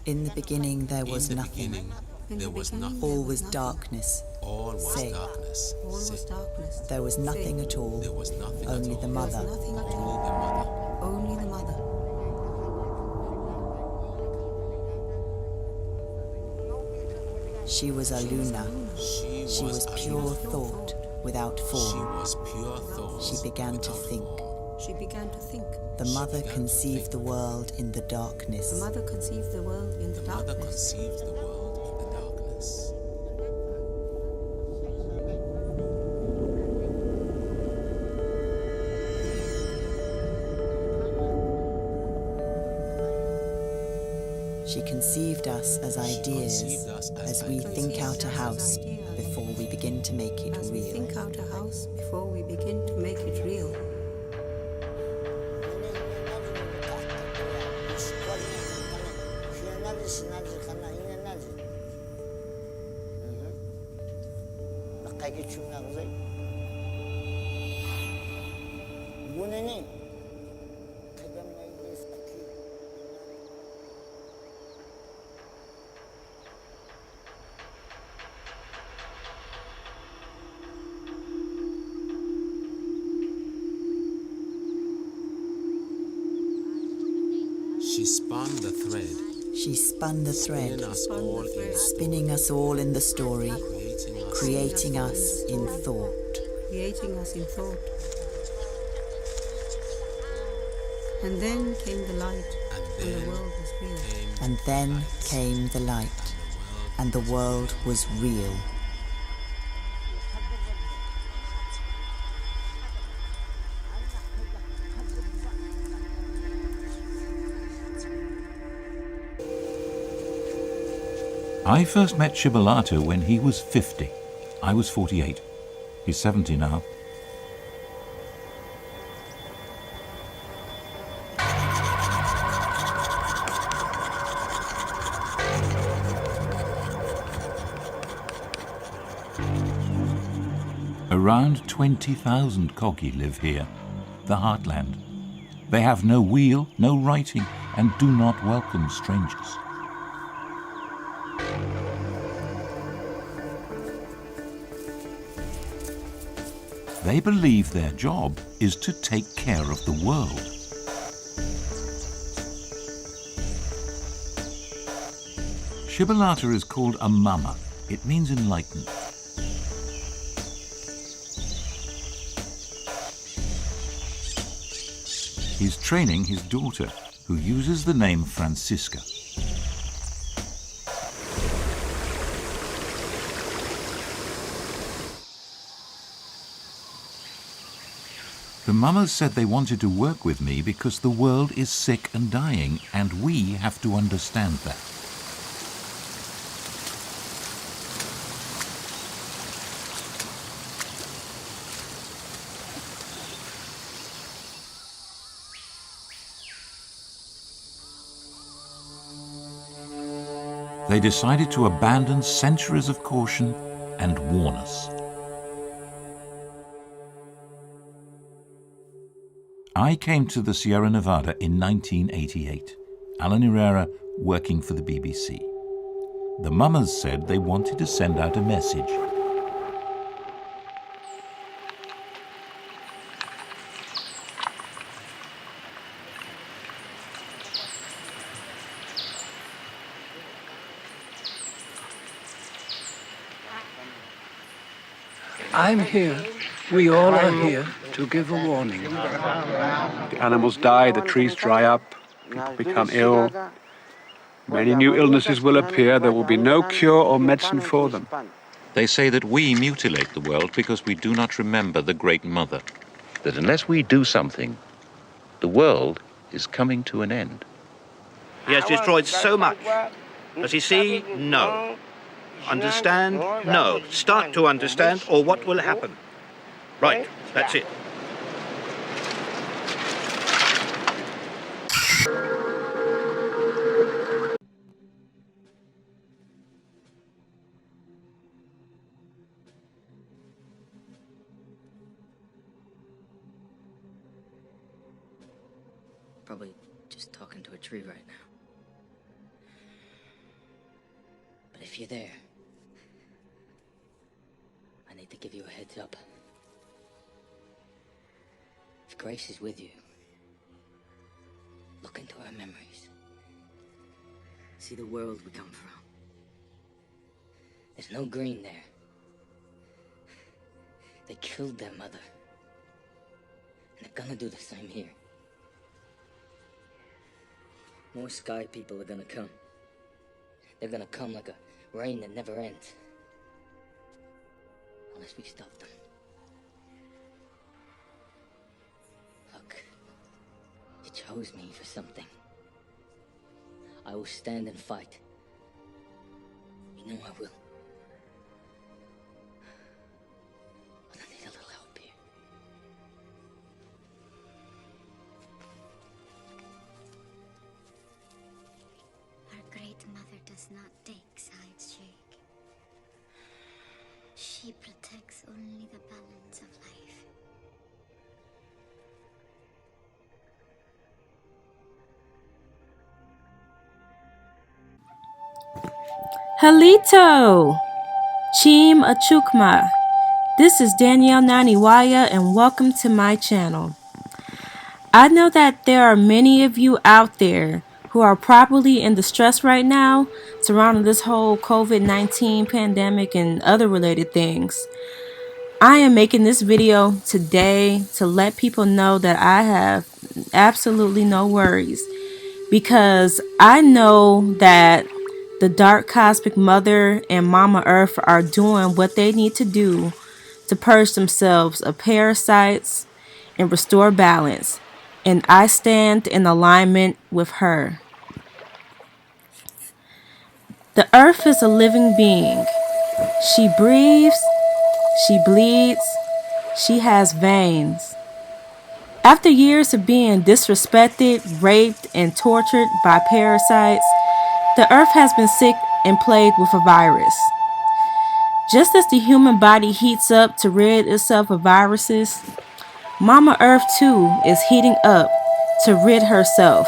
In the beginning there was nothing. All was darkness. Say, there was nothing at all. Only the mother. Only the mother. She was Aluna. She was pure thought without form. She began to think. She began to think. The mother conceived the world in the darkness. The mother conceived the world in the darkness. She conceived us as ideas, as we think out a house before we begin to make it As we real. think out a house before we begin to make it real. She spun the thread. She spun the thread, Spinning us all in the story, spinning us all in the story, creating us in thought. Creating us in thought. And then came the light, and the world was real. And then came the light, and the world was real. I first met Shibbolata when he was 50. I was 48. He's 70 now. Around 20,000 Kogi live here, the heartland. They have no wheel, no writing, and do not welcome strangers. They believe their job is to take care of the world. Shibbolata is called a mama. It means enlightened. He's training his daughter, who uses the name Francisca. The mamas said they wanted to work with me because the world is sick and dying, and we have to understand that. They decided to abandon centuries of caution and warn us. I came to the Sierra Nevada in 1988, Alan Herrera working for the BBC. The mamas said they wanted to send out a message. I'm here. We all are here to give a warning. The animals die, the trees dry up, people become ill. Many new illnesses will appear. There will be no cure or medicine for them. They say that we mutilate the world because we do not remember the Great Mother. That unless we do something, the world is coming to an end. He has destroyed so much. Does he see? No. Understand? No. Start to understand, or what will happen? Right, that's it. Probably just talking to a tree right now. If you're there, I need to give you a heads up. If Grace is with you, look into her memories. See the world we come from. There's no green there. They killed their mother. And they're gonna do the same here. More sky people are gonna come. They're gonna come like a rain that never ends. Unless we stop them. Look, you chose me for something. I will stand and fight. You know I will. But I need a little help here. Our great mother does not take sides, Jake. She protects only the balance of life. Halito! Chim Achukma. This is Danielle Naniwaya and welcome to my channel. I know that there are many of you out there who are probably in distress right now surrounding this whole COVID-19 pandemic and other related things. I am making this video today to let people know that I have absolutely no worries, because I know that the Dark Cosmic Mother and Mama Earth are doing what they need to do to purge themselves of parasites and restore balance, and I stand in alignment with her. The Earth is a living being. She breathes, she bleeds, she has veins. After years of being disrespected, raped, and tortured by parasites, the Earth has been sick and plagued with a virus. Just as the human body heats up to rid itself of viruses, Mama Earth too is heating up to rid herself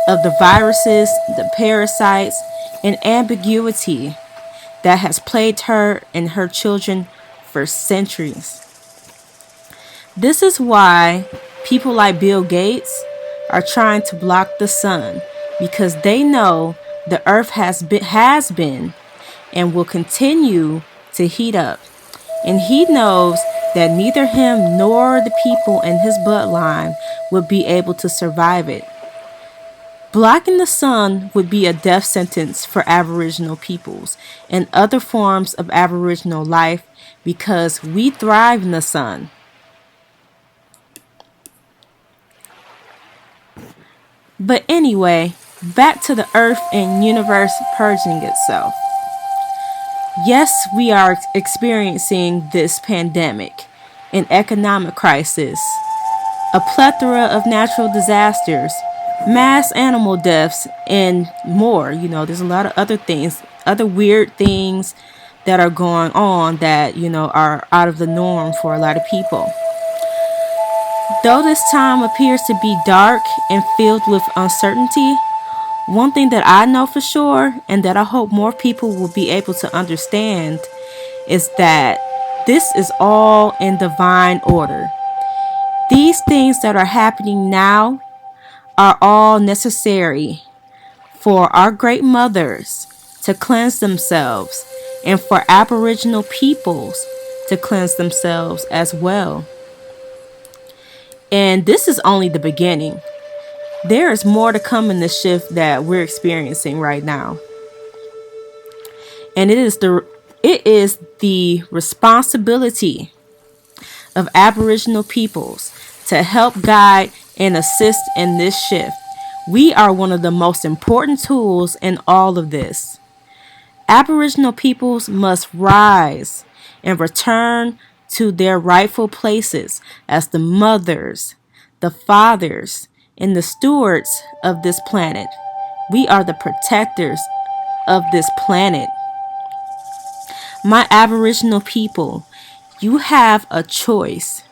of the viruses, the parasites, and ambiguity that has plagued her and her children for centuries. This is why people like Bill Gates are trying to block the sun, because they know the Earth has been and will continue to heat up. And he knows that neither him nor the people in his bloodline would be able to survive it. Blocking the sun would be a death sentence for Aboriginal peoples and other forms of Aboriginal life, because we thrive in the sun. But anyway, back to the Earth and universe purging itself. Yes, we are experiencing this pandemic, an economic crisis, a plethora of natural disasters, mass animal deaths, and more. There's a lot of other things, other weird things that are going on that, are out of the norm for a lot of people. Though this time appears to be dark and filled with uncertainty, one thing that I know for sure, and that I hope more people will be able to understand, is that this is all in divine order. These things that are happening now are all necessary for our great mothers to cleanse themselves, and for Aboriginal peoples to cleanse themselves as well. And this is only the beginning. There is more to come in the shift that we're experiencing right now. And it is the responsibility of Aboriginal peoples to help guide and assist in this shift. We are one of the most important tools in all of this. Aboriginal peoples must rise and return to their rightful places as the mothers, the fathers, and the stewards of this planet. We are the protectors of this planet. My Aboriginal people, you have a choice.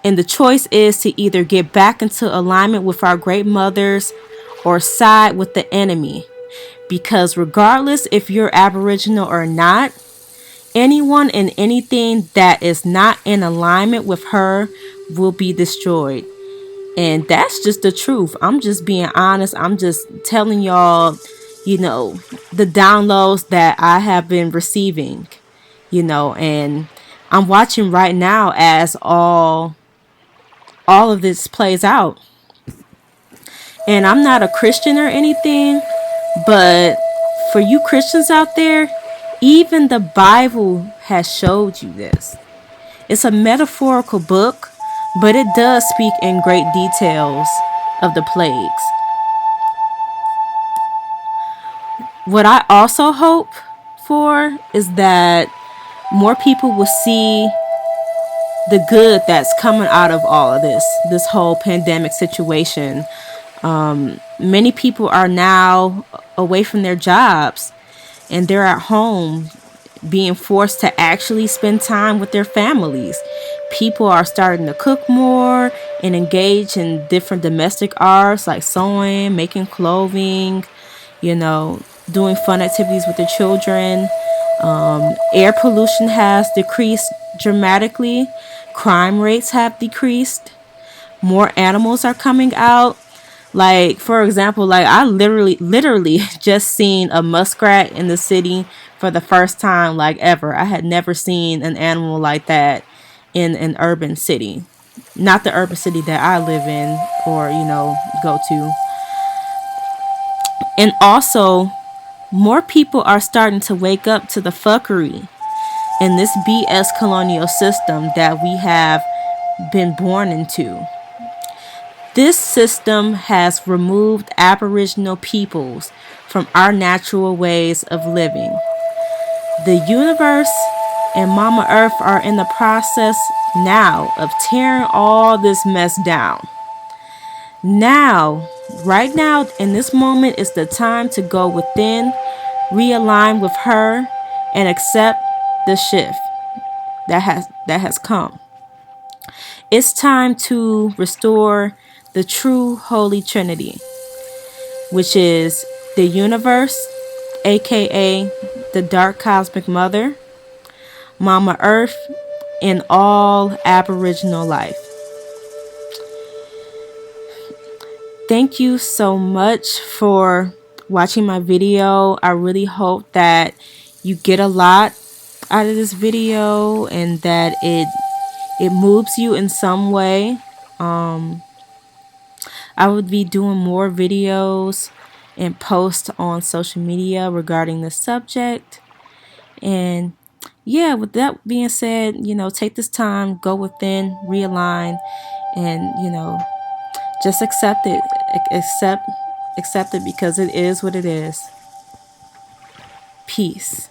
And the choice is to either get back into alignment with our great mothers or side with the enemy. Because regardless if you're Aboriginal or not, anyone and anything that is not in alignment with her will be destroyed. And that's just the truth. I'm just being honest. I'm just telling y'all, the downloads that I have been receiving, and I'm watching right now as all of this plays out. And I'm not a Christian or anything, but for you Christians out there, even the Bible has showed you this. It's a metaphorical book, but it does speak in great details of the plagues. What I also hope for is that more people will see the good that's coming out of all of this whole pandemic situation. Many people are now away from their jobs and they're at home being forced to actually spend time with their families. People are starting to cook more and engage in different domestic arts like sewing, making clothing, doing fun activities with their children. Air pollution has decreased dramatically. Crime rates have decreased. More animals are coming out. Like, for example, like I literally just seen a muskrat in the city for the first time, like ever. I had never seen an animal like that in an urban city. Not the urban city that I live in or, go to. And also, more people are starting to wake up to the fuckery and this BS colonial system that we have been born into. This system has removed Aboriginal peoples from our natural ways of living. The universe and Mama Earth are in the process now of tearing all this mess down. Now, right now, in this moment is the time to go within, realign with her, and accept the shift that has come. It's time to restore the true Holy Trinity, which is the universe, aka the Dark Cosmic Mother, Mama Earth, and all Aboriginal life. Thank you so much for watching my video. I really hope that you get a lot out of this video and that it moves you in some way. I would be doing more videos and posts on social media regarding this subject. And yeah, with that being said, take this time, go within, realign, and, just accept it. Accept it because it is what it is. Peace.